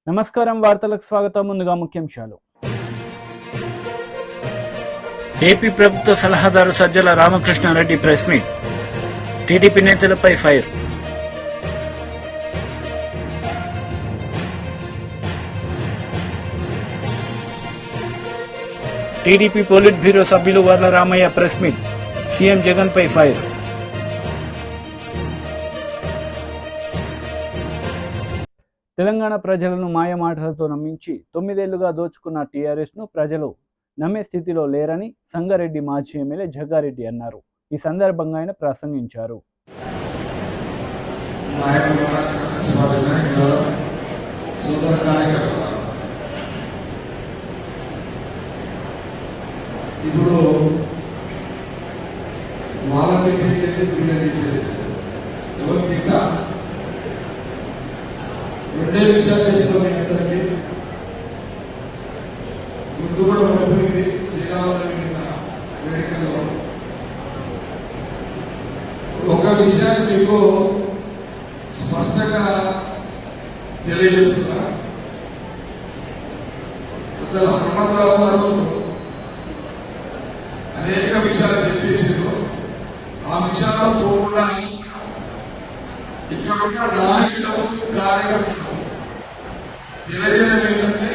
నమస్కారం, వార్తలకు స్వాగతం. ముందుగా ముఖ్యాంశాలు. ఏపీ ప్రభుత్వ సలహాదారు Sajjala Ramakrishna Reddy press meet. TDP నేతలపై ఫైర్. టీడీపీ పోలిట్ బ్యూరో సభ్యులు Varla Ramaiah press meet. CM Jagan పై ఫైర్. తెలంగాణ ప్రజలను మాయమాటలతో నమ్మించి 9 ఏళ్లుగా దోచుకున్న టీఆర్ఎస్ ను ప్రజలు నమ్మే స్థితిలో లేరని సంగారెడ్డి మాజీ ఎమ్మెల్యే జగ్గారెడ్డి అన్నారు. ఈ సందర్భంగా ఆయన ప్రసంగించారు. ఇప్పుడు వాళ్ళని ఎవరు తింటా రెండే విషయాలు చెప్తాను. అందరికీ ముందు కూడా పడిపోయింది శ్రీరామనవమి వేడుకల్లో. ఒక విషయాన్ని మీకు స్పష్టంగా తెలియజేస్తున్నా. పెద్దల హనుమంతరావు గారు అనేక విషయాలు చెప్పేసారు. ఆ విషయాల్లో పోకుండా ఇక్కడ ఉన్న నాయకులకు కార్యకర్తలకు తెలియజేయడం ఏంటంటే,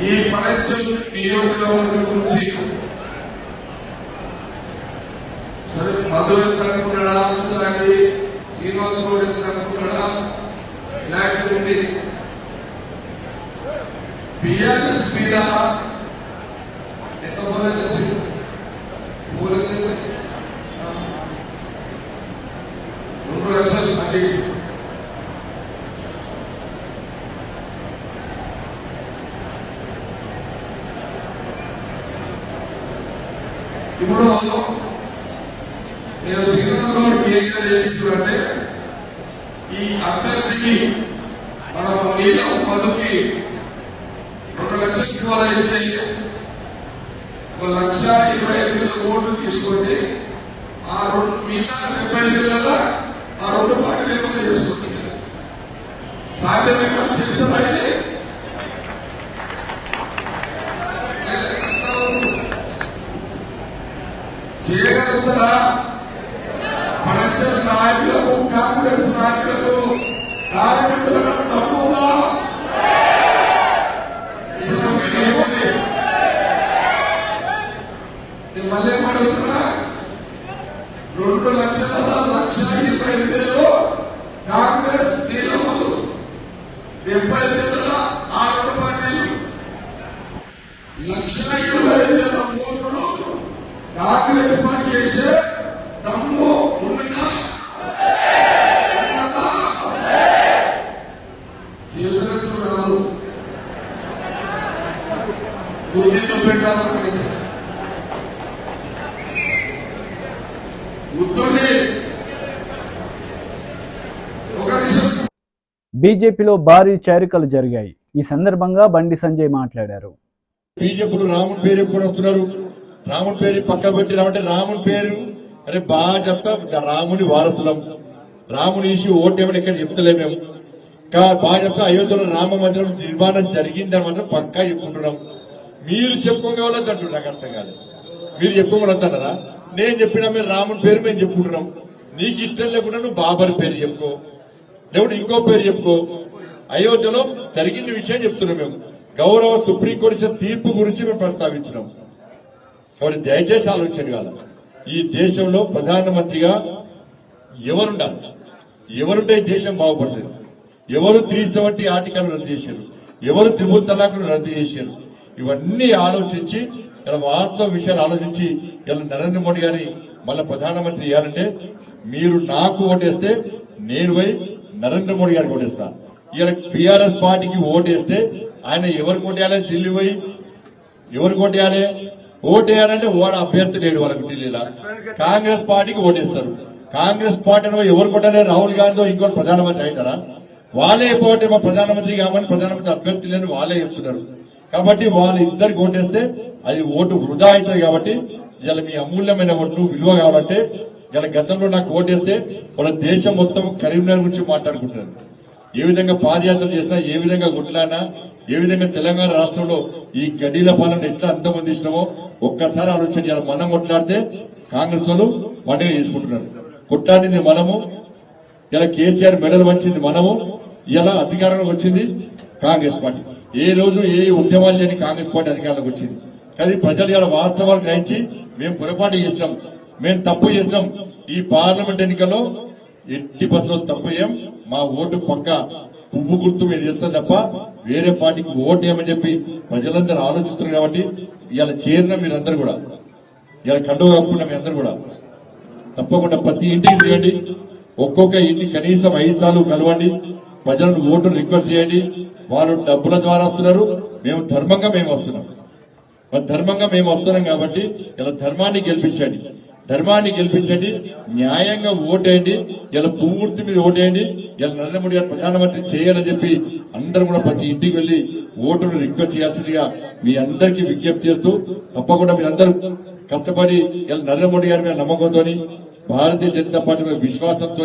ఈ పరీక్ష నియోజకవర్గం గురించి సరే మధుర ఎంత అనుకున్నాడా, అలాగే శ్రీనివాసరావు ఎంత అనుకున్నాడా, లేకపోతే బిఆర్ఎస్ మీద ఎంత మూలం చేసి మూలం 2 లక్షలు మళ్ళీ ఇప్పుడు నేను శ్రీరామరావు ఏం చేస్తున్నానంటే, ఈ అభ్యర్థికి మనం నీళ్ళ మధుకి 2 లక్షలు ఇవ్వాలైతే 1,25,000 కోట్లు తీసుకోండి. ఆ మిగతా 75,000 ఆ 2 పార్టీలు ఏమైనా చేసుకుంటుంది. సాధ్యమే కాదు చేస్తామైతే చేయగలుగుతారా? పడంచర్ నాయకులకు, కాంగ్రెస్ నాయకులకు, కార్యకర్తలకు తప్పుగా మళ్ళీ అడుగుతున్నా. 2,25,000 కాంగ్రెస్ నీళ్ళదు, 75,000 ఆ 2 పార్టీలు, 1,25,000 కోట్లు కాంగ్రెస్ పార్టీ చేసే దమ్ము ఉన్నదా? చేతులకు రాదు, గుర్తింపు పెట్టాలి. బీజేపీలో భారీ చేరికలు జరిగాయి. ఈ సందర్భంగా బండి సంజయ్ మాట్లాడారు. బీజేపీలో రాముడి పేరు కూడా వస్తున్నారు. రాముడి పేరు పక్క పెట్టినామంటే రాముడి పేరు అరే బాగా చెప్తా. రాముని వారసులం, రాముని ఇష్యూ ఓటేమని ఇక్కడ చెప్తలే మేము. బాగా చెప్తా. అయోధ్యలో రామ మందిరం నిర్మాణం జరిగిందని మాత్రం పక్కా చెప్పుకుంటున్నాం. మీరు చెప్పుకోగలదు అంటున్నారు. నాకు అర్థం కాలేదు. మీరు చెప్పుకోగలుగుతారా? నేను చెప్పినా మీరు రాముని పేరు మేము చెప్పుకుంటున్నాం. నీకు ఇష్టం లేకుండా నువ్వు బాబర్ పేరు చెప్పుకో, లేకుంటే ఇంకో పేరు చెప్పుకో. అయోధ్యలో జరిగిన విషయం చెప్తున్నాం మేము. గౌరవ సుప్రీంకోర్టు ఇచ్చిన తీర్పు గురించి మేము ప్రస్తావిస్తున్నాం. కాబట్టి దయచేసి ఆలోచన కాదు. ఈ దేశంలో ప్రధానమంత్రిగా ఎవరుండాలి, ఎవరుంటే దేశం బాగుపడుతుంది. ఎవరు 370 ఆర్టికల్ రద్దు చేశారు, ఎవరు త్రిపుల్ తలాకులు రద్దు చేశారు, ఇవన్నీ ఆలోచించి ఇలా వాస్తవ విషయాలు ఆలోచించి ఇలా నరేంద్ర మోడీ గారిని మళ్ళీ ప్రధానమంత్రి చేయాలంటే మీరు నాకు ఓటేస్తే నేను పోయి నరేంద్ర మోడీ గారికి ఓటేస్తా. ఇలా టీఆర్ఎస్ పార్టీకి ఓటేస్తే ఆయన ఎవరికి ఓటేయాలి? ఢిల్లీ పోయి ఎవరికి ఓటేయాలి? ఓటేయాలంటే ఓడ అభ్యర్థి లేడు వాళ్ళకి ఢిల్లీలో. కాంగ్రెస్ పార్టీకి ఓటేస్తారు. కాంగ్రెస్ పార్టీని ఎవరికి ఓటేయాలి? రాహుల్ గాంధీ ఇంకోటి ప్రధానమంత్రి అవుతారా? వాళ్ళే పోటీ మా ప్రధానమంత్రి కావాలని ప్రధానమంత్రి అభ్యర్థి లేని వాళ్ళే చెప్తున్నారు. కాబట్టి వాళ్ళు ఇద్దరికి ఓటేస్తే అది ఓటు వృధా అవుతుంది. కాబట్టి ఇలా మీ అమూల్యమైన ఓటు విలువ కావాలంటే ఇలా గతంలో నాకు ఓటేస్తే వాళ్ళ దేశం మొత్తం కరీంనగర్ గురించి మాట్లాడుకుంటున్నారు. ఏ విధంగా పాదయాత్రలు చేసినా, ఏ విధంగా కొట్లాడినా, ఏ విధంగా తెలంగాణ రాష్ట్రంలో ఈ గడ్డీల పాలన ఎట్లా అంతమందిస్తున్నామో ఒక్కసారి ఆలోచన చేయాలి. మనం కొట్లాడితే కాంగ్రెస్ వాళ్ళు పండుగ చేసుకుంటున్నారు. కొట్లాడింది మనము, ఇలా కేసీఆర్ మెడల్ వచ్చింది మనము, ఇలా అధికారంలోకి వచ్చింది కాంగ్రెస్ పార్టీ. ఏ రోజు ఏ ఉద్యమాలు లేని కాంగ్రెస్ పార్టీ అధికారంలోకి వచ్చింది. కానీ ప్రజలు ఇలా వాస్తవాలు గ్రహించి మేము పొరపాటు చేసినాం, మేము తప్పు చేసినాం, ఈ పార్లమెంట్ ఎన్నికల్లో ఎట్టి బస్సులో తప్పు చేయం, మా ఓటు పక్క పువ్వు గుర్తు మీద చేస్తాం తప్ప వేరే పార్టీకి ఓటు ఏమని చెప్పి ప్రజలందరూ ఆలోచిస్తున్నారు. కాబట్టి ఇలా చేరిన మీరందరూ కూడా, ఇలా కండువ కప్పుకున్న మీ అందరూ కూడా తప్పకుండా ప్రతి ఇంటికి తిరగండి, ఒక్కొక్క ఇంటి కనీసం 5 సార్లు కలవండి, ప్రజలను ఓటు రిక్వెస్ట్ చేయండి. వాళ్ళు డబ్బుల ద్వారా వస్తున్నారు, మేము ధర్మంగా వస్తున్నాం. మరి ధర్మంగా వస్తున్నాం కాబట్టి ఇలా ధర్మాన్ని గెలిపించండి, న్యాయంగా ఓటేయండి. ఇలా పూర్తి మీద ఓటేయండి. ఇలా నరేంద్ర మోడీ గారు ప్రధానమంత్రి చేయాలని చెప్పి అందరూ కూడా ప్రతి ఇంటికి వెళ్లి ఓటును రిక్వెస్ట్ చేయాల్సిందిగా మీ అందరికీ విజ్ఞప్తి చేస్తూ, తప్పకుండా మీరందరూ కష్టపడి ఇలా నరేంద్ర మోడీ గారి మీద నమ్మకంతో, భారతీయ జనతా పార్టీ మీద విశ్వాసంతో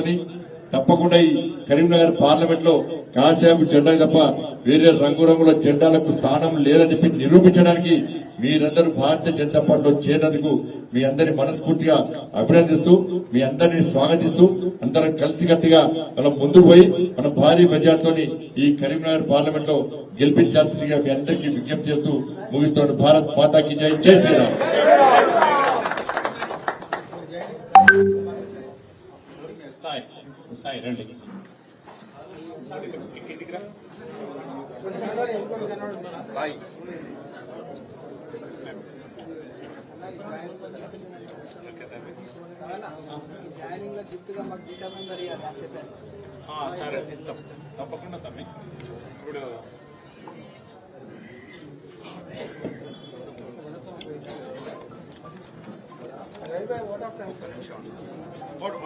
తప్పకుండా ఈ కరీంనగర్ పార్లమెంట్ లో కాషాయపు జెండా తప్ప వేరే రంగురంగుల జెండాలకు స్థానం లేదని చెప్పి నిరూపించడానికి మీరందరూ భారతీయ జనతా పార్టీలో చేరినందుకు మీ అందరి మనస్ఫూర్తిగా అభినందిస్తూ, మీ అందరినీ స్వాగతిస్తూ, అందరం కలిసికట్టుగా మనం ముందుకు పోయి మనం భారీ మెజార్టీతోని ఈ కరీంనగర్ పార్లమెంట్ లో గెలిపించాల్సిందిగా మీ అందరికీ విజ్ఞప్తి చేస్తూ ముగిస్తున్నాను. భారత్ మాతాకి జై, జై శ్రీరామ్. సరే తప్పకుండా తమ్మి. ఇప్పుడు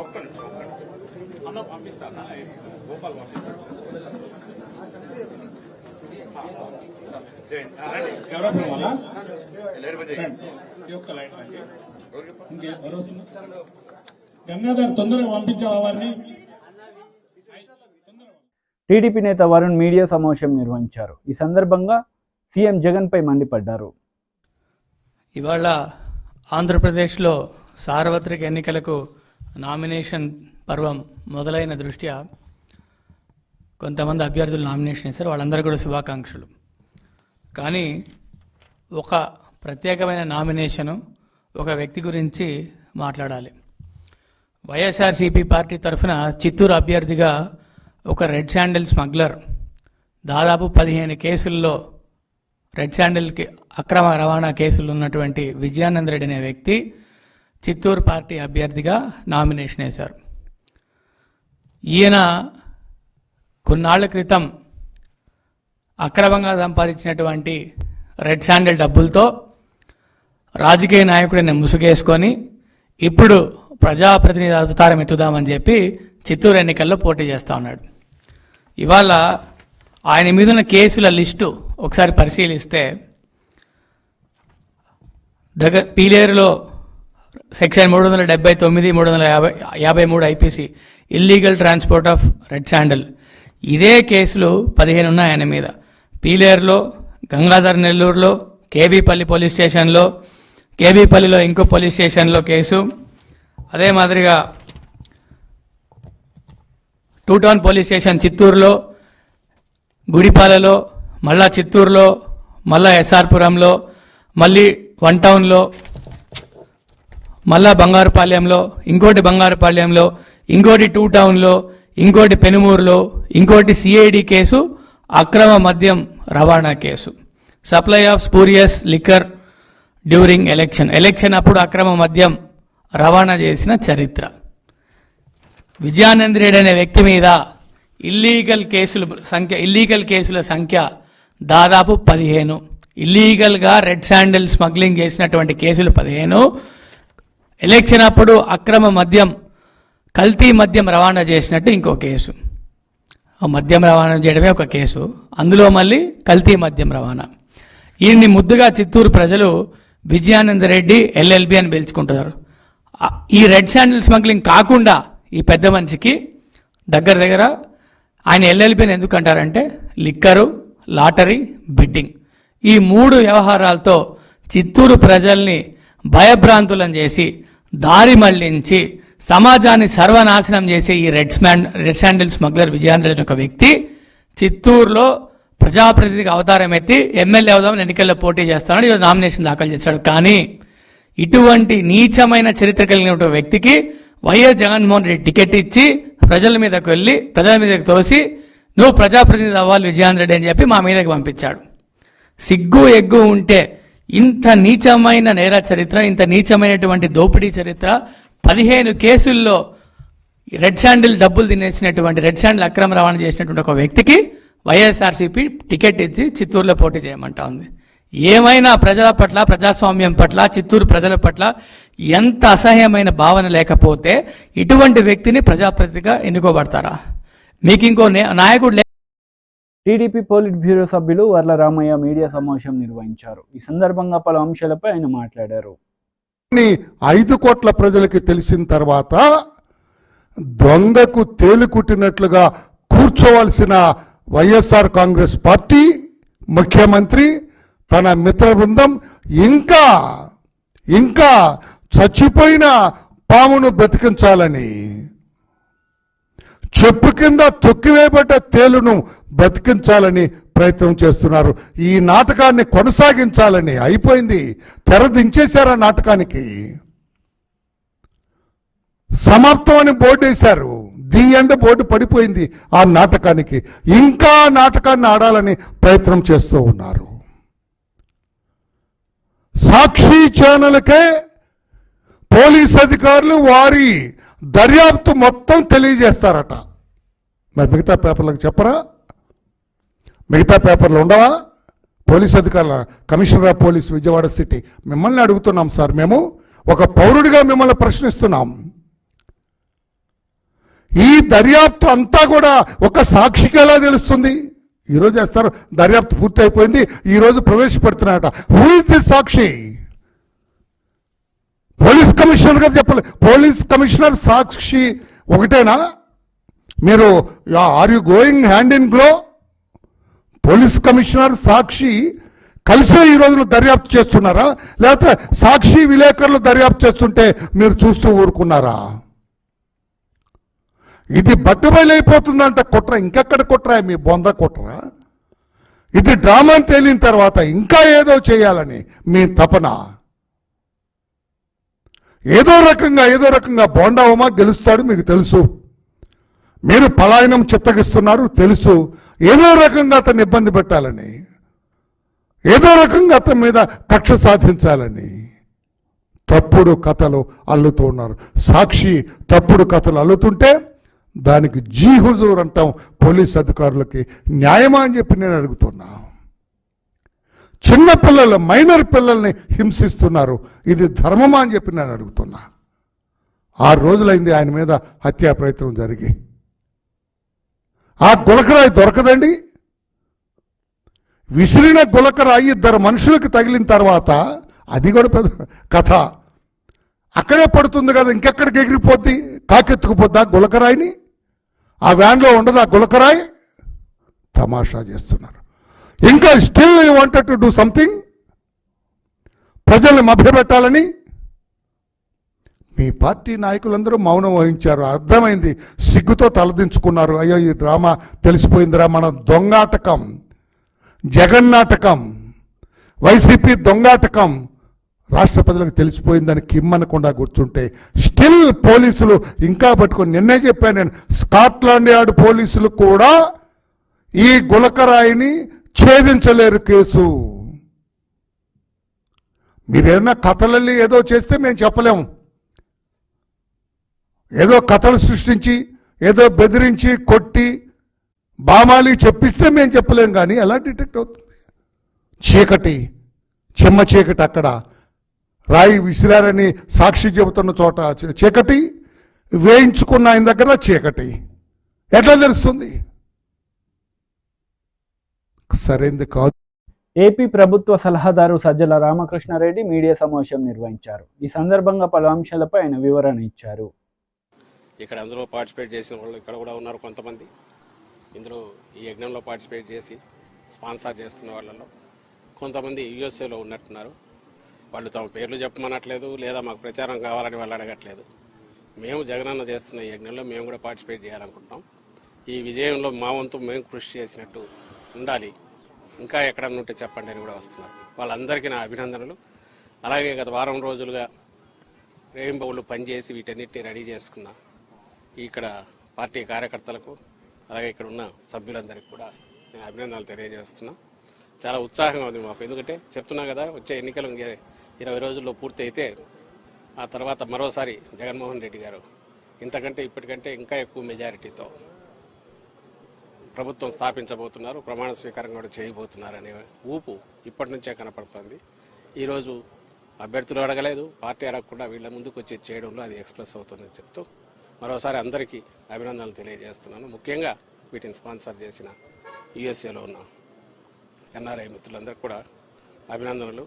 ఒక్క నిమిషం అన్న పంపిస్తానా, గోపాల్ పంపిస్తాను. గంగాధర్ తొందరగా పంపించావా వారిని? టీడీపీ నేత వరుణ్ మీడియా సమావేశం నిర్వహించారు. ఈ సందర్భంగా సీఎం జగన్ పై మండిపడ్డారు. ఇవాళ ఆంధ్రప్రదేశ్లో సార్వత్రిక ఎన్నికలకు నామినేషన్ పర్వం మొదలైన దృష్ట్యా కొంతమంది అభ్యర్థులు నామినేషన్ చేశారు. వాళ్ళందరూ కూడా శుభాకాంక్షలు. కానీ ఒక ప్రత్యేకమైన నామినేషను ఒక వ్యక్తి గురించి మాట్లాడాలి. వైఎస్ఆర్సీపీ పార్టీ తరఫున చిత్తూరు అభ్యర్థిగా ఒక రెడ్ శాండిల్ స్మగ్లర్, దాదాపు 15 కేసుల్లో రెడ్ శాండిల్కి అక్రమ రవాణా కేసులు ఉన్నటువంటి విజయానంద రెడ్డి అనే వ్యక్తి చిత్తూరు పార్టీ అభ్యర్థిగా నామినేషన్ వేశారు. ఈయన కొన్నాళ్ల క్రితం అక్రమంగా సంపాదించినటువంటి రెడ్ శాండిల్ డబ్బులతో రాజకీయ నాయకుడిని ముసుగేసుకొని ఇప్పుడు ప్రజాప్రతినిధి అవతారం ఎత్తుదామని చెప్పి చిత్తూరు ఎన్నికల్లో పోటీ చేస్తా ఉన్నాడు. ఇవాళ ఆయన మీదున్న కేసుల లిస్టు ఒకసారి పరిశీలిస్తే పీలేరులో section 379, 353 IPC illegal transport of red sandal, ఇదే కేసులు 15 ఉన్నాయి ఆయన మీద. పీలేరులో, గంగాధర్ నెల్లూరులో, కేబీపల్లి పోలీస్ స్టేషన్లో, కేబీపల్లిలో ఇంకో పోలీస్ స్టేషన్లో కేసు, అదే మాదిరిగా 2 టౌన్ పోలీస్ స్టేషన్ చిత్తూరులో, గుడిపాలలో, మళ్ళా చిత్తూరులో, మళ్ళా ఎస్ఆర్పురంలో, మళ్ళీ 1 టౌన్లో, మళ్ళా బంగారుపాళ్యంలో, ఇంకోటి బంగారుపాళ్యంలో, ఇంకోటి 2 టౌన్లో, ఇంకోటి పెనుమూరులో, ఇంకోటి సిఐడి కేసు, అక్రమ మద్యం రవాణా case, supply of spurious liquor during election అప్పుడు అక్రమ మద్యం రవాణా చేసిన చరిత్ర. విజయానంద్ రెడ్డి అనే వ్యక్తి మీద ఇల్లీగల్ కేసుల సంఖ్య దాదాపు 15. ఇల్లీగల్గా రెడ్ శాండిల్ స్మగ్లింగ్ చేసినటువంటి కేసులు 15. ఎలక్షన్ అప్పుడు అక్రమ మద్యం, కల్తీ మద్యం రవాణా చేసినట్టు ఇంకో కేసు. మద్యం రవాణా చేయడమే ఒక కేసు, అందులో మళ్ళీ కల్తీ మద్యం రవాణా. ఈయన్ని ముద్దుగా చిత్తూరు ప్రజలు విజయానంద రెడ్డి ఎల్ఎల్బి అని పిలుచుకుంటున్నారు. ఈ రెడ్ శాండిల్ స్మగ్లింగ్ కాకుండా ఈ పెద్ద మనిషికి దగ్గర ఆయన ఎల్ఎల్బిని ఎందుకు అంటారంటే లిక్కరు, లాటరీ, బెట్టింగ్ ఈ 3 వ్యవహారాలతో చిత్తూరు ప్రజల్ని భయభ్రాంతులను చేసి దారి మళ్లించి సమాజాన్ని సర్వనాశనం చేసే ఈ రెడ్ శాండిల్ స్మగ్లర్ విజయాంధ్ర అనే ఒక వ్యక్తి చిత్తూరులో ప్రజాప్రతినిధికి అవతారం ఎత్తి ఎమ్మెల్యే అవుదామని ఎన్నికల్లో పోటీ చేస్తానని ఈరోజు నామినేషన్ దాఖలు చేశాడు. కానీ ఇటువంటి నీచమైన చరిత్ర కలిగిన వ్యక్తికి వైఎస్ జగన్మోహన్ రెడ్డి టికెట్ ఇచ్చి ప్రజల మీదకి తోసి నువ్వు ప్రజాప్రతినిధి అవ్వాలి విజయాంధ్ర రెడ్డి అని చెప్పి మా మీదకి పంపించాడు. సిగ్గు ఎగ్గు ఉంటే ఇంత నీచమైన నేర చరిత్ర, ఇంత నీచమైనటువంటి దోపిడీ చరిత్ర, 15 కేసుల్లో రెడ్ శాండిల్ డబ్బులు తినేసినటువంటి రెడ్ శాండిల్ అక్రమ రవాణా చేసినటువంటి ఒక వ్యక్తికి వైఎస్ఆర్సీపీ టికెట్ ఇచ్చి చిత్తూరులో పోటీ చేయమంటా ఉంది. ఏమైనా ప్రజల పట్ల, ప్రజాస్వామ్యం పట్ల, చిత్తూరు ప్రజల పట్ల ఎంత అసహ్యమైన భావన లేకపోతే ఇటువంటి వ్యక్తిని ప్రజాప్రతినిధిగా ఎన్నుకోబడతారా? మీకు ఇంకో నాయకుడు టీడీపీ పోలిట్ బ్యూరో సభ్యులు వర్ల రామయ్య మీడియా సమావేశం నిర్వహించారు. ఈ సందర్భంగా పలు అంశాలపై ఆయన మాట్లాడారు. 5 కోట్ల ప్రజలకి తెలిసిన తర్వాత దొంగకు తేలికుట్టినట్లుగా కూర్చోవలసిన వైఎస్ఆర్ కాంగ్రెస్ పార్టీ ముఖ్యమంత్రి తన మిత్ర బృందం ఇంకా చచ్చిపోయిన పామును బతికించాలని, చెప్పు కింద తొక్కివేయబడ్డ తేలును బతికించాలని ప్రయత్నం చేస్తున్నారు. ఈ నాటకాన్ని కొనసాగించాలని అయిపోయింది. తెర దించేశారు. ఆ నాటకానికి సమాప్తం అని బోర్డు వేశారు. ది ఎండ్ బోర్డు పడిపోయింది. ఆ నాటకానికి ఇంకా నాటకాన్ని ఆడాలని ప్రయత్నం చేస్తూ ఉన్నారు. సాక్షి ఛానల్కే పోలీస్ అధికారులు వారి దర్యాప్తు మొత్తం తెలియజేస్తారట. మరి మిగతా పేపర్లకు చెప్పరా? మిగతా పేపర్లు ఉండవా? పోలీస్ అధికారుల commissioner of police Vijayawada city మిమ్మల్ని అడుగుతున్నాం సార్. మేము ఒక పౌరుడిగా మిమ్మల్ని ప్రశ్నిస్తున్నాం. ఈ దర్యాప్తు అంతా కూడా ఒక సాక్షికి ఎలా తెలుస్తుంది? ఈరోజు చేస్తారు, దర్యాప్తు పూర్తి అయిపోయింది, ఈరోజు ప్రవేశపెడుతున్నారట. Who is this Sakshi? Police commissioner గారు చెప్పాలి. పోలీస్ కమిషనర్ సాక్షి ఒకటేనా? మీరు are you going hand in glove? Police commissioner Sakshi కలిసే ఈ రోజున దర్యాప్తు చేస్తున్నారా? లేకపోతే సాక్షి విలేకరులు దర్యాప్తు చేస్తుంటే మీరు చూస్తూ ఊరుకున్నారా? ఇది బట్టుబయలైపోతుందంట కుట్ర. ఇంకెక్కడ కుట్ర? మీ బొంద కుట్ర. ఇది డ్రామాని తేలిన తర్వాత ఇంకా ఏదో చేయాలని మీ తపన. ఏదో రకంగా బోండా ఉమా గెలుస్తాడు మీకు తెలుసు. మీరు పలాయనం చిత్తగిస్తున్నారు తెలుసు. ఏదో రకంగా అతన్ని ఇబ్బంది పెట్టాలని, ఏదో రకంగా అతని మీద కక్ష సాధించాలని తప్పుడు కథలు అల్లుతూ ఉన్నారు. సాక్షి తప్పుడు కథలు అల్లుతుంటే దానికి జీ హుజూర్ అంటాం. పోలీస్ అధికారులకి న్యాయమా అని చెప్పి నేను అడుగుతున్నా. చిన్న పిల్లలు, మైనర్ పిల్లల్ని హింసిస్తున్నారు. ఇది ధర్మమా అని చెప్పి నేను అడుగుతున్నా. 6 రోజులైంది ఆయన మీద హత్యా ప్రయత్నం జరిగి. ఆ గులకరాయి దొరకదండి. విసిరిన గులకరాయి 2 మనుషులకు తగిలిన తర్వాత అది కూడా పెద్ద కథ. అక్కడే పడుతుంది కదా, ఇంకెక్కడికి ఎగిరిపోద్ది? కాకెత్తుకుపోద్దా గులకరాయిని? ఆ వ్యాన్లో ఉండదు ఆ గులకరాయి? తమాషా చేస్తున్నారు. ఇంకా still you wanted to do something, ప్రజల్ని మభ్యపెట్టాలని. మీ పార్టీ నాయకులందరూ మౌనం వహించారు. అర్థమైంది, సిగ్గుతో తలదించుకున్నారు. అయ్యో ఈ డ్రామా తెలిసిపోయిందిరా, మన దొంగాటకం, జగన్నాటకం, వైసీపీ దొంగాటకం రాష్ట్ర ప్రజలకు తెలిసిపోయిందని కిమ్మనకుండా కూర్చుంటే స్టిల్ పోలీసులు ఇంకా పట్టుకొని, నిన్నే చెప్పాను నేను, స్కాట్లాండ్ యార్డ్ పోలీసులు కూడా ఈ గులకరాయిని ఛేదించలేరు కేసు. మీరేమన్నా కథలల్లి ఏదో చేస్తే మేము చెప్పలేము. ఏదో కథలు సృష్టించి, ఏదో బెదిరించి, కొట్టి, బామాలి చెప్పిస్తే మేము చెప్పలేం. కానీ ఎలా డిటెక్ట్ అవుతుంది? చీకటి, చెమ్మ చీకటి. అక్కడ రాయి విసిరారని సాక్షి చెబుతున్న చోట చీకటి, వేయించుకున్న ఆయన దగ్గర చీకటి. ఎట్లా తెలుస్తుంది? సరైంది కాదు. ఏపీ ప్రభుత్వ సలహాదారు సజ్జల రామకృష్ణారెడ్డి మీడియా సమావేశం నిర్వహించారు. ఈ సందర్భంగా పలు అంశాలపై ఆయన వివరణ ఇచ్చారు. ఇక్కడ అందరూ పార్టిసిపేట్ చేసిన వాళ్ళు ఇక్కడ కూడా ఉన్నారు కొంతమంది. ఇందులో ఈ యజ్ఞంలో పార్టిసిపేట్ చేసి స్పాన్సర్ చేస్తున్న వాళ్ళలో కొంతమంది యూఎస్ఏలో ఉన్నట్టున్నారు. వాళ్ళు తమ పేర్లు చెప్పమనట్లేదు, లేదా మాకు ప్రచారం కావాలని వాళ్ళు అడగట్లేదు. మేము జగనన్న చేస్తున్న ఈ యజ్ఞంలో మేము కూడా పార్టిసిపేట్ చేయాలనుకుంటున్నాం. ఈ విజయంలో మా వంతు మేము కృషి చేసినట్టు ఉండాలి, ఇంకా ఎక్కడన్నా ఉంటే చెప్పండి అని కూడా వస్తున్నారు. వాళ్ళందరికీ నా అభినందనలు. అలాగే గత వారం రోజులుగా రేయింబౌళ్ళు పనిచేసి వీటన్నిటిని రెడీ చేసుకున్న ఇక్కడ పార్టీ కార్యకర్తలకు, అలాగే ఇక్కడ ఉన్న సభ్యులందరికీ కూడా నేను అభినందనలు తెలియజేస్తున్నా. చాలా ఉత్సాహంగా ఉంది మాకు. ఎందుకంటే చెప్తున్నా కదా, వచ్చే ఎన్నికలు 20 రోజుల్లో పూర్తి అయితే ఆ తర్వాత మరోసారి జగన్మోహన్ రెడ్డి గారు ఇంతకంటే ఇప్పటికంటే ఇంకా ఎక్కువ మెజారిటీతో ప్రభుత్వం స్థాపించబోతున్నారు, ప్రమాణ స్వీకారం కూడా చేయబోతున్నారు అనే ఊపు ఇప్పటి నుంచే కనపడుతుంది. ఈరోజు అభ్యర్థులు అడగలేదు, పార్టీ అడగకుండా వీళ్ళ ముందుకు వచ్చి చేయడంలో అది ఎక్స్ప్రెస్ అవుతుందని చెప్తూ మరోసారి అందరికీ అభినందనలు తెలియజేస్తున్నాను. ముఖ్యంగా వీటిని స్పాన్సర్ చేసిన యుఎస్ఏలో ఉన్న ఎన్ఆర్ఐ మిత్రులందరికీ కూడా అభినందనలు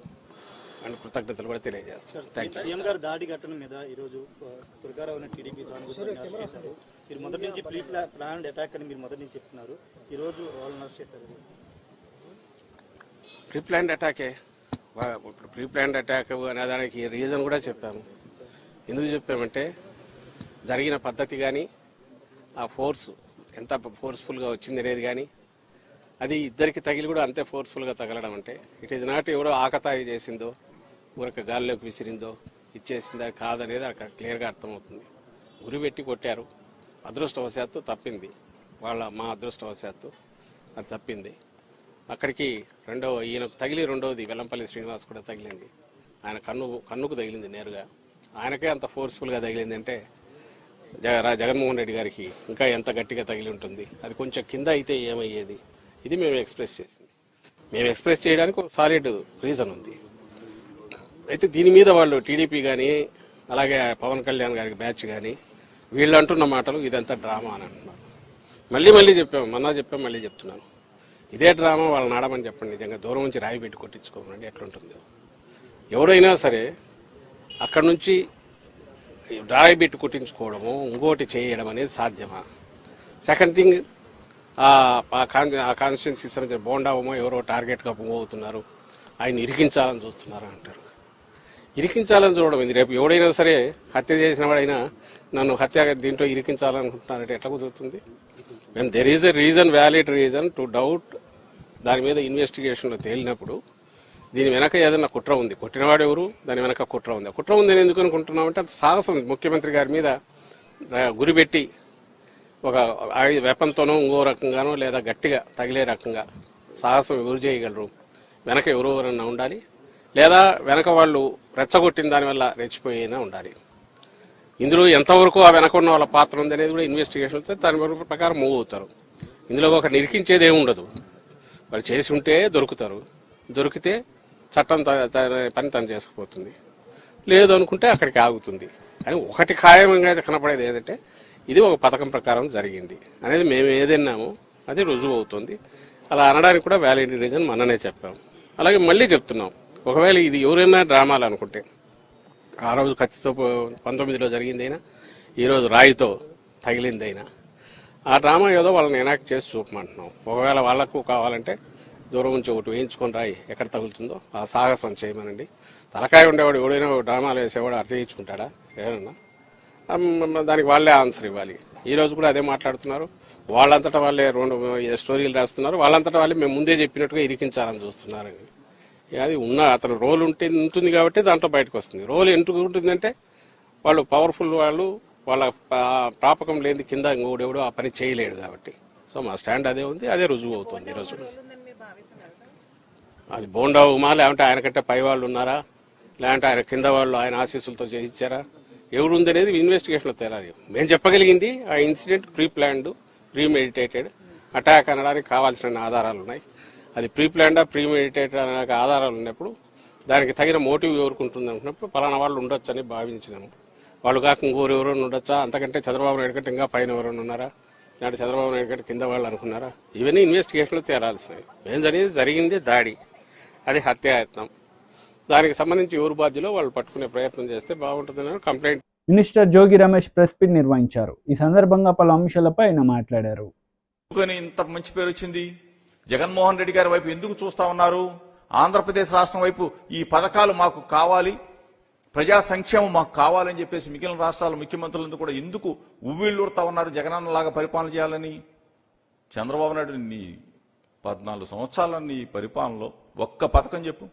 అండ్ కృతజ్ఞతలు కూడా తెలియజేస్తున్నారు. Thank you. సీఎం గారు దాడి ఘటన మీద ఈరోజు దుర్గారావు అనే టీడీపీ సానుభూతిని అరెస్ట్ చేశారు. మీరు మొదటి నుంచి ప్రీ ప్లాన్డ్ అటాక్ అని మీరు మొదటి నుంచి చెప్తున్నారు. ఈరోజు వాళ్ళని అరెస్ట్ చేశారు. ప్రీ ప్లాన్డ్ అటాకే. ప్రీ ప్లాన్డ్ అటాక్ అనే దానికి రీజన్ కూడా చెప్పాము. ఎందుకు చెప్పామంటే జరిగిన పద్ధతి కానీ ఆ ఫోర్స్ ఎంత ఫోర్స్ఫుల్గా వచ్చింది అనేది కానీ అది ఇద్దరికి తగిలి కూడా అంతే ఫోర్స్ఫుల్గా తగలడం అంటే ఇట్ ఈజ్ నాట్ ఎవరో ఆకతాయి చేసిందో ఊరికి గాల్లోకి విసిరిందో ఇచ్చేసిందో కాదనేది అక్కడ క్లియర్గా అర్థమవుతుంది. గురి పెట్టి కొట్టారు, అదృష్టవశాత్తు తప్పింది. మా అదృష్టవశాత్తు అది తప్పింది. అక్కడికి ఈయనకు తగిలి రెండవది వెల్లంపల్లి శ్రీనివాస్ కూడా తగిలింది. ఆయన కన్నుకు తగిలింది నేరుగా. ఆయనకే అంత ఫోర్స్ఫుల్గా తగిలింది అంటే జగన్మోహన్ రెడ్డి గారికి ఇంకా ఎంత గట్టిగా తగిలి ఉంటుంది. అది కొంచెం కింద అయితే ఏమయ్యేది, ఇది మేము ఎక్స్ప్రెస్ చేసింది. మేము ఎక్స్ప్రెస్ చేయడానికి ఒక సాలిడ్ రీజన్ ఉంది. అయితే దీని మీద వాళ్ళు టీడీపీ కానీ అలాగే పవన్ కళ్యాణ్ గారికి బ్యాచ్ కానీ వీళ్ళు అంటున్న మాటలు ఇదంతా డ్రామా అని అంటున్నారు. మళ్ళీ చెప్పాము, మళ్ళీ చెప్తున్నాను, ఇదే డ్రామా వాళ్ళని ఆడమని చెప్పండి. నిజంగా దూరం నుంచి రాయి పెట్టి కొట్టించుకోమండి ఎట్లుంటుందో. ఎవరైనా సరే అక్కడి నుంచి రాయి పెట్టి కొట్టించుకోవడము ఇంకోటి చేయడం అనేది సాధ్యమా? సెకండ్ థింగ్, ఆ కాన్స్టిట్యున్సీ సంబంధించిన బోండావమో ఎవరో టార్గెట్గా మూవ్ అవుతున్నారు, ఆయన ఇరికించాలని చూస్తున్నారు అంటారు. ఇరికించాలని చూడడం ఇది. రేపు ఎవడైనా సరే హత్య చేసిన వాడైనా నన్ను దీంట్లో ఇరికించాలనుకుంటున్నారంటే ఎట్లా కుదురుతుంది? When there is a reason, valid reason to doubt, దాని మీద ఇన్వెస్టిగేషన్లో తేలినప్పుడు దీని వెనక ఏదైనా కుట్ర ఉంది, కొట్టినవాడు ఎవరు, దాని వెనక కుట్ర ఉంది. కుట్ర ఉంది అని ఎందుకు అనుకుంటున్నామంటే అది సాహసం. ముఖ్యమంత్రి గారి మీద గురిపెట్టి ఒక వెపన్తోనో ఇంకో రకంగానో లేదా గట్టిగా తగిలే రకంగా సాహసం ఎవరు చేయగలరు? వెనక ఎవరెవరన్నా ఉండాలి, లేదా వెనక వాళ్ళు రెచ్చగొట్టిన దానివల్ల రెచ్చిపోయినా ఉండాలి. ఇందులో ఎంతవరకు ఆ వెనక ఉన్న వాళ్ళ పాత్ర ఉంది అనేది కూడా ఇన్వెస్టిగేషన్ వస్తే దాని ప్రకారం మూవ్ అవుతారు. ఇందులో ఒక నిరికించేది ఏముండదు. వాళ్ళు చేసి ఉంటే దొరుకుతారు, దొరికితే చట్టం పని తను చేసుకుపోతుంది, లేదు అనుకుంటే అక్కడికి ఆగుతుంది. కానీ ఒకటి ఖాయంగా కనపడేది ఏంటంటే ఇది ఒక పథకం ప్రకారం జరిగింది అనేది మేము ఏదన్నామో అది రుజువు అవుతుంది. అలా అనడానికి కూడా వ్యాలిడ్ రీజన్ మననే చెప్పాం. అలాగే మళ్ళీ చెప్తున్నాం, ఒకవేళ ఇది ఎవరైనా డ్రామాలు అనుకుంటే ఆ రోజు కత్తితో 19లో జరిగిందైనా ఈరోజు రాయితో తగిలిందైనా ఆ డ్రామా ఏదో వాళ్ళని ఎనాక్ట్ చేసి చూపమంటున్నాం. ఒకవేళ వాళ్లకు కావాలంటే దూరం నుంచి ఒకటి వేయించుకొని రాయి ఎక్కడ తగులుతుందో ఆ సాహసం చేయమనండి. తలకాయ ఉండేవాడు ఎవడైనా డ్రామాలు వేసేవాడు అర్థం చేయించుకుంటాడా? ఏమన్నా దానికి వాళ్లే ఆన్సర్ ఇవ్వాలి. ఈ రోజు కూడా అదే మాట్లాడుతున్నారు. వాళ్ళంతటా వాళ్ళే 2 స్టోరీలు రాస్తున్నారు. వాళ్ళంతటా వాళ్ళే మేము ముందే చెప్పినట్టుగా ఇరికించాలని చూస్తున్నారని. అది అతను రోల్ ఉంటుంది కాబట్టి దాంట్లో బయటకు వస్తుంది. రోల్ ఎందుకు ఉంటుందంటే వాళ్ళు పవర్ఫుల్, వాళ్ళ ప్రాపకం లేని కింద ఇంకోడెవడో ఆ పని చేయలేడు కాబట్టి. సో మా స్టాండ్ అదే ఉంది, అదే రుజువు అవుతుంది ఈరోజు. అది బోండా ఉమా, లేదంటే ఆయన కంటే పై వాళ్ళు ఉన్నారా, లేదంటే ఆయన కింద వాళ్ళు ఆయన ఆశీస్సులతో చేయించారా, ఎవరు ఉందనేది ఇన్వెస్టిగేషన్లో తేలాలి. మేము చెప్పగలిగింది ఆ incident pre planned, pre meditated attack అనడానికి కావాల్సిన ఆధారాలు ఉన్నాయి. అది ప్రీ ప్లాన్డా ప్రీ మెడిటేటెడ్ అనే ఆధారాలు ఉన్నప్పుడు దానికి తగిన మోటివ్ ఎవరుకుంటుంది అనుకున్నప్పుడు పలానా వాళ్ళు ఉండొచ్చు అని భావించినాము. వాళ్ళు కాక ఇంకోరెవరో ఉండొచ్చా, అంతకంటే చంద్రబాబు నాయుడు కంటే ఇంకా పైన ఎవరైనా ఉన్నారా, లేదంటే చంద్రబాబు నాయుడు కంటే కింద వాళ్ళు అనుకున్నారా, ఇవన్నీ ఇన్వెస్టిగేషన్లో తేలాల్సినవి. మేము జరిగింది దాడి, అది హత్యాయత్నం. దానికి సంబంధించి ఎవరు బాధ్యులో వాళ్ళు పట్టుకునే ప్రయత్నం చేస్తే బాగుంటుందని complaint. Minister Jogi Ramesh press meet నిర్వహించారు. ఈ సందర్భంగా పలు అంశాలపై ఆయన మాట్లాడారు. కానీ ఇంత మంచి పేరు వచ్చింది? జగన్మోహన్ రెడ్డి గారి వైపు ఎందుకు చూస్తా ఉన్నారు? ఆంధ్రప్రదేశ్ రాష్ట్రం వైపు ఈ పథకాలు మాకు కావాలి, ప్రజా సంక్షేమం మాకు కావాలని చెప్పేసి మిగిలిన రాష్ట్రాల ముఖ్యమంత్రులందరూ కూడా ఎందుకు ఉవ్విళ్ళూరుతా ఉన్నారు జగనన్నలాగా పరిపాలన చేయాలని? చంద్రబాబు నాయుడు నీ 14 సంవత్సరాల నీ పరిపాలనలో ఒక్క పథకం చెప్పు.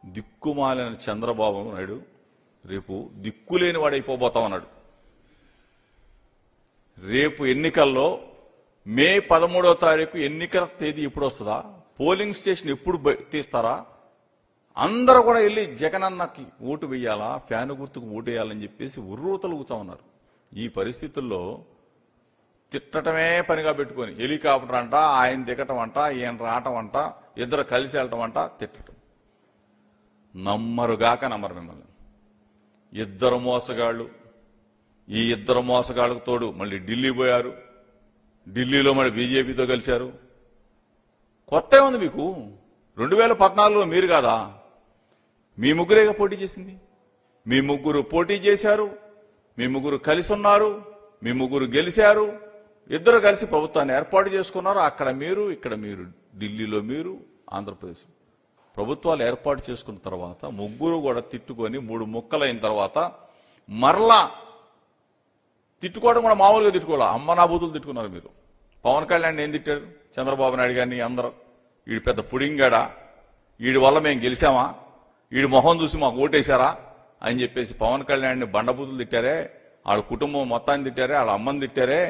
దిక్కుమాలిన చంద్రబాబు నాయుడు రేపు దిక్కులేని వాడైపోబోతా ఉన్నాడు. రేపు ఎన్నికల్లో మే 13వ తారీఖు ఎన్నికల తేదీ ఎప్పుడు వస్తుందా? పోలింగ్ స్టేషన్ ఎప్పుడు తీస్తారా? అందరూ కూడా వెళ్ళి జగనన్నకి ఓటు వేయాలా, ఫ్యాను గుర్తుకు ఓటు వేయాలని చెప్పేసి ఉర్రూతలుగుతా ఉన్నారు. ఈ పరిస్థితుల్లో తిట్టటమే పనిగా పెట్టుకొని హెలికాప్టర్ అంట, ఆయన దిగటం అంట, ఈయన రావటం అంట, ఇద్దరు కలిసి వెళ్ళటం అంట, తిట్టడం. నమ్మరుగాక నమ్మరు మిమ్మల్ని. ఇద్దరు మోసగాళ్లు. ఈ ఇద్దరు మోసగాళ్లకు తోడు మళ్ళీ ఢిల్లీ పోయారు. ఢిల్లీలో మళ్ళీ బీజేపీతో కలిశారు. కొత్త ఉంది మీకు. 2014లో మీరు కాదా? మీ ముగ్గురేగా పోటీ చేసింది. మీ ముగ్గురు పోటీ చేశారు, మీ ముగ్గురు కలిసి ఉన్నారు, మీ ముగ్గురు గెలిచారు, ఇద్దరు కలిసి ప్రభుత్వాన్ని ఏర్పాటు చేసుకున్నారు. అక్కడ మీరు, ఇక్కడ మీరు, ఢిల్లీలో మీరు, ఆంధ్రప్రదేశ్ ప్రభుత్వాలు ఏర్పాటు చేసుకున్న తర్వాత ముగ్గురు కూడా తిట్టుకొని 3 ముక్కలైన తర్వాత మరలా తిట్టుకోవడం కూడా మామూలుగా తిట్టుకోవాలి. అమ్మ నా బూతులు తిట్టుకున్నారు మీరు. పవన్ కళ్యాణ్ ఏం తిట్టారు? చంద్రబాబు నాయుడు గారిని అందరూ వీడి పెద్ద పుడింగాడా, వీడి వల్ల మేము గెలిచామా, వీడి మొహం చూసి మాకు ఓటేశారా అని చెప్పేసి పవన్ కళ్యాణ్ని బండబూతులు తిట్టారే, వాళ్ళ కుటుంబం మొత్తాన్ని తిట్టారే, వాళ్ళ అమ్మని తిట్టారే.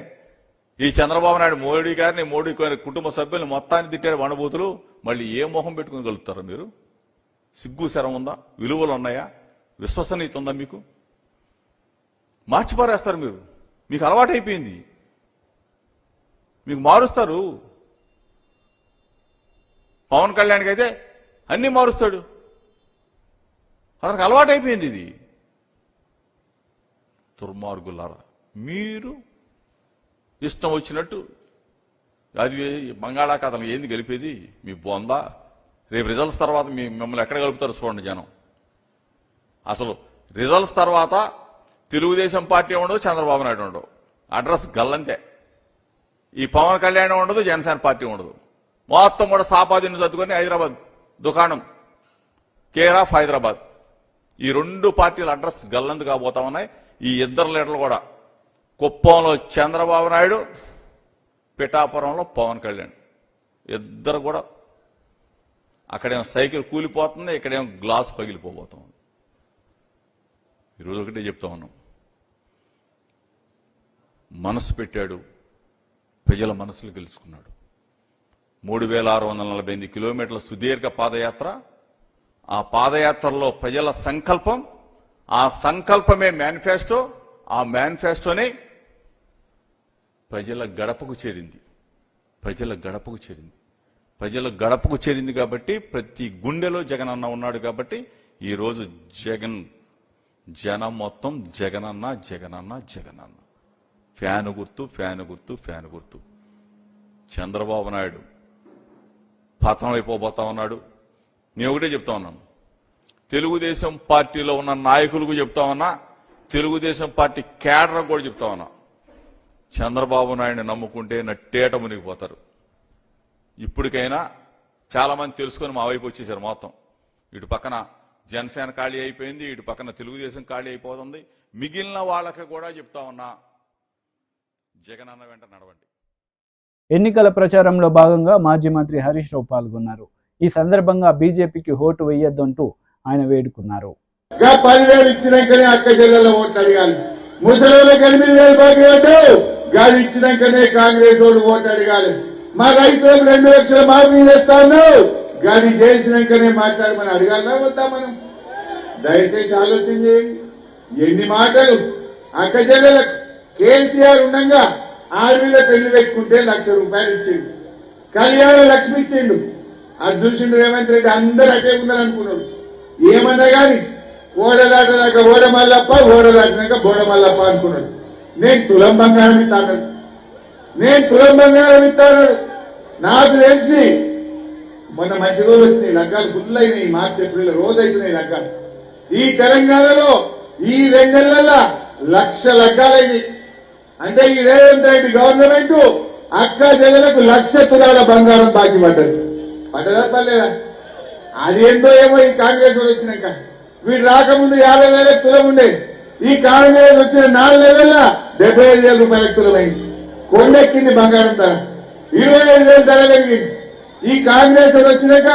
ఈ చంద్రబాబు నాయుడు మోడీ గారిని, మోడీ కుటుంబ సభ్యులను మొత్తాన్ని తిట్టారు బండబూతులు. మళ్ళీ ఏ మొహం పెట్టుకుని కలుగుతారు మీరు? సిగ్గు శరం ఉందా? విలువలు ఉన్నాయా? విశ్వసనీయత ఉందా మీకు? మార్చిపారేస్తారు మీరు. మీకు అలవాటైపోయింది. మీకు మారుస్తారు. పవన్ కళ్యాణ్కి అయితే అన్ని మారుస్తాడు. అతనికి అలవాటైపోయింది ఇది. దుర్మార్గులారా, మీరు ఇష్టం వచ్చినట్టు అది బంగాళాఖాతం ఏంది గెలిపేది? మీ బొందా. రేపు రిజల్ట్స్ తర్వాత మిమ్మల్ని ఎక్కడ కలుపుతారు చూడండి జనం. అసలు రిజల్ట్స్ తర్వాత తెలుగుదేశం పార్టీ ఉండదు, చంద్రబాబు నాయుడు ఉండదు, అడ్రస్ గల్లంతే. ఈ పవన్ కళ్యాణ్ ఉండదు, జనసేన పార్టీ ఉండదు. మొత్తం కూడా సాపాదిని చదువుకొని హైదరాబాద్ దుకాణం, కేర్ ఆఫ్ హైదరాబాద్. ఈ 2 పార్టీల అడ్రస్ గల్లందు కాబోతా ఉన్నాయి. ఈ ఇద్దరు లీడర్లు కూడా, కుప్పంలో చంద్రబాబు నాయుడు, పిఠాపురంలో పవన్ కళ్యాణ్, ఇద్దరు కూడా అక్కడేమో సైకిల్ కూలిపోతుంది, ఇక్కడేమో గ్లాస్ పగిలిపోబోతా ఉంది. ఈరోజు ఒకటే చెప్తా ఉన్నాం, మనసు పెట్టాడు, ప్రజల మనసులు గెలుచుకున్నాడు. 3648 కిలోమీటర్ల సుదీర్ఘ పాదయాత్ర. ఆ పాదయాత్రలో ప్రజల సంకల్పం, ఆ సంకల్పమే మేనిఫెస్టో, ఆ మేనిఫెస్టోనే ప్రజల గడపకు చేరింది. ప్రజల గడపకు చేరింది. ప్రజల గడపకు చేరింది కాబట్టి ప్రతి గుండెలో జగన్ అన్న ఉన్నాడు కాబట్టి ఈరోజు జనం మొత్తం జగనన్న జగనన్న జగనన్న. ఫ్యాను గుర్తు, ఫ్యాను గుర్తు, ఫ్యాను గుర్తు. చంద్రబాబు నాయుడు పతనం అయిపోబోతా ఉన్నాడు. నేను ఒకటే చెప్తా ఉన్నాను, తెలుగుదేశం పార్టీలో ఉన్న నాయకులకు చెప్తా ఉన్నా, తెలుగుదేశం పార్టీ కేడర్ కూడా చెప్తా ఉన్నా, చంద్రబాబు నాయుడిని నమ్ముకుంటే నట్టేట మునిగిపోతారు. ఇప్పటికైనా చాలా మంది తెలుసుకొని మా వైపు వచ్చేసారు. మొత్తం ఇటు పక్కన జనసేన ఖాళీ అయిపోయింది, ఇటు పక్కన తెలుగుదేశం ఖాళీ అయిపోతుంది. మిగిలిన వాళ్ళకి కూడా చెప్తా ఉన్నా, జగనన్న వెంట నడవండి. ఎన్నికల ప్రచారంలో భాగంగా మాజీ మంత్రి హరీష్ రావు పాల్గొన్నారు. ఈ సందర్భంగా బీజేపీకి ఓటు వేయొద్దంటూ ఆయన వేడుకున్నారు. 10,000 ఇచ్చినాకనే అక్క జిల్లాలో ఓట్లు అడగాలి. ముసలిళ్ళకి 8,000 బాకీ ఓటు గాలి ఇచ్చినాకనే కాంగ్రెస్ ఓటు ఓటు అడగాలి. మా రైతులకు 2 లక్షల మాఫీ చేస్తా ఉన్నావు, గాలి చేసినాకనే మాట్లాడమని అడగాలన్నా వద్దా? మనం దయచేసి ఆలోచన చేయండి. ఎన్ని మాటలు. అక్క జిల్లాలకు కేసీఆర్ ఉండగా ఆడవిలో పెళ్లి పెట్టుకుంటే ₹1,00,000 ఇచ్చిండు, కళ్యాణ లక్ష్మి ఇచ్చిండు. అది చూసిండు రేవంత్ రెడ్డి. అందరూ అటే ఉందని అనుకున్నాడు. ఏమన్నా గాని ఓడ దాటినాక ఓడ మల్లప్ప, ఓడ దాటినాక బోడ మల్లప్ప అనుకున్నాడు. నేను తులం బంగారం ఇస్తాను, నేను తులం బంగారం ఇస్తాను. నాకు తెలిసి మొన్న మంచి రోజు వచ్చినాయి లగ్గాలు, ఫుల్ అయినాయి. మార్చి ఏప్రిల్ రోజు అవుతున్నాయి లగ్గాలు. ఈ తెలంగాణలో ఈ 2 నెలల 1,00,000 లగ్గాలైంది. అంటే ఈ రేవంత్ రెడ్డి గవర్నమెంట్ అక్క జగలకు 1,00,000 తులాల బంగారం బాకీ పడ్డది. పడ్డదా పర్లేదా? అది ఏంటో ఏమో ఈ కాంగ్రెస్ వాళ్ళు వచ్చినాక. వీడు రాకముందు 50,000 తులం ఉండే. ఈ కాంగ్రెస్ వచ్చిన 4 నెలల్లో 75,000 రూపాయలకు తులమైంది. కొండెక్కింది బంగారం ధర. 25,000 ధర పెరిగింది. ఈ కాంగ్రెస్ వచ్చినాక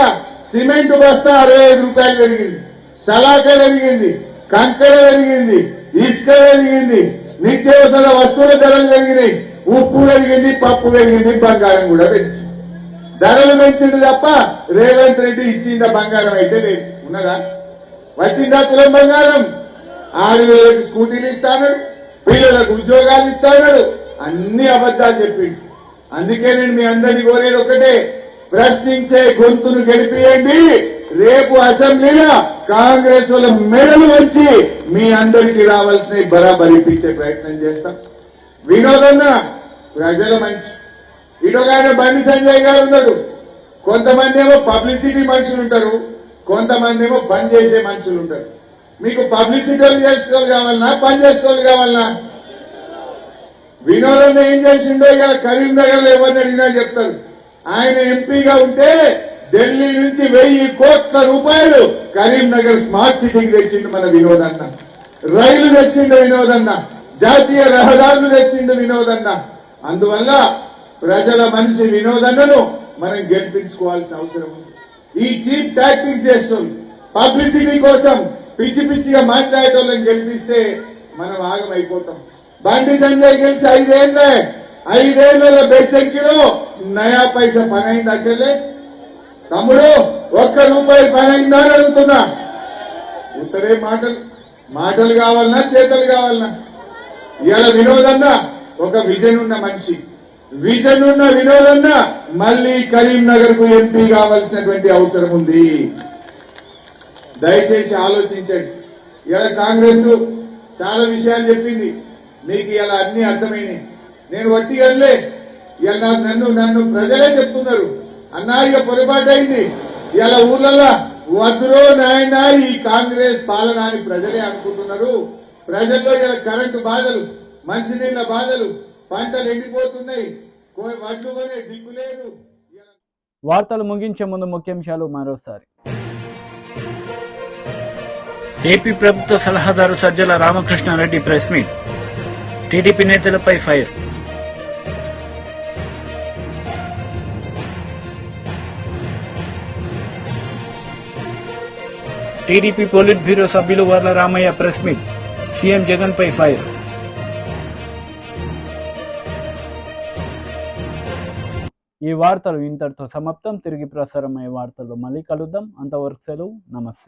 సిమెంట్ బస్తా 65 రూపాయలు పెరిగింది. సలాక పెరిగింది, కంకర పెరిగింది, ఇసుక పెరిగింది, నిత్యావసర వస్తువుల ధరలు పెరిగినాయి, ఉప్పు పెరిగింది, పప్పు పెరిగింది, బంగారం కూడా పెరిగింది. ధరలు పెంచింది తప్ప రేవంత్ రెడ్డి ఇచ్చింద బంగారం అయితే లేదు. ఉన్నదా? వచ్చిందా తులం బంగారం? 6,000 స్కూటీలు ఇస్తాడు, పిల్లలకు ఉద్యోగాలు ఇస్తాడు, అన్ని అబద్దాలు చెప్పిండు. అందుకే నేను మీ అందరినీ కోరేది ఒకటే, ప్రశ్నించే గొంతును గెలిపియండి. రేపు అసెంబ్లీలో కాంగ్రెస్ వాళ్ళ మెడలు వచ్చి మీ అందరికీ రావాల్సిన బరాబర్ ఇప్పించే ప్రయత్నం చేస్తాం. వినోదన్న ప్రజల మనిషి. ఇటొక బండి సంజయ్ గారు ఉన్నాడు. కొంతమంది ఏమో పబ్లిసిటీ మనుషులు ఉంటారు, కొంతమంది ఏమో పని చేసే మనుషులు ఉంటారు. మీకు పబ్లిసిటీ చేసుకోవాలి కావాలన్నా, పని చేసుకోవాలి కావాలన్నా? వినోదన్న ఏం చేసిండో ఇలా కరీంనగర్ లో ఎవరిని అడిగినా చెప్తారు. ఆయన ఎంపీగా ఉంటే ఢిల్లీ నుంచి 1,000 కోట్ల రూపాయలు కరీంనగర్ స్మార్ట్ సిటీకి తెచ్చిండు మన వినోదన్న. రైలు తెచ్చిండు వినోదన్న, జాతీయ రహదారులు తెచ్చిండు వినోదన్న. అందువల్ల ప్రజల మనిషి వినోదన్నను మనం గెలిపించుకోవాల్సిన అవసరం ఉంది. ఈ చీప్ టాక్టిక్స్ చేస్తుంది పబ్లిసిటీ కోసం పిచ్చి పిచ్చిగా మాట్లాడేటోళ్ళని గెలిపిస్తే మనం ఆగమైపోతాం. బండి సంజయ్ గెలిచి 5 ఏళ్లలో బెచ్చంకిలో నయా పైసా పని అయింది. అసలే తమ్ముడు ₹1 పని అయిందా అని అడుగుతున్నా. ఉత్తరే మాటలు కావాలన్నా చేతలు కావాలన్నా? ఇలా వినోదన్న ఒక విజన్ ఉన్న మనిషి. విజన్ ఉన్న వినోదన్న మళ్ళీ కరీంనగర్ కు ఎంపీ కావాల్సినటువంటి అవసరం ఉంది. దయచేసి ఆలోచించండి. ఇలా కాంగ్రెస్ చాలా విషయాలు చెప్పింది, మీకు ఇలా అన్ని అర్థమైనాయి. నేను వట్టిగలే, ఇలా నన్ను ప్రజలే చెప్తున్నారు, అన్నా ఇక పొరపాటు అయింది, ఇలా ఊర్లలో వద్దురో నాయన ఈ కాంగ్రెస్ పాలన అని ప్రజలే అనుకుంటున్నారు. ప్రజల్లో ఇలా కరెంటు బాధలు, మంచినీళ్ల బాధలు, పంటలు ఎండిపోతున్నాయి, వడ్లు కొనే దిక్కు లేదు. వార్తలు ముగించే ముందు ముఖ్యాంశాలు మరోసారి. ఏపీ ప్రభుత్వ సలహాదారు Sajjala Ramakrishna Reddy press meet. TDP నేతలపై ఫైర్. టీడీపీ పోలిట్ బ్యూరో సభ్యులు Varla Ramaiah press meet. CM Jagan పై ఫైర్. ఈ వార్తలు ఇంతటితో సమాప్తం. తిరిగి ప్రసారమయ్యే వార్తల్లో మళ్ళీ కలుద్దాం. అంతవరకు సెలవు. నమస్తే.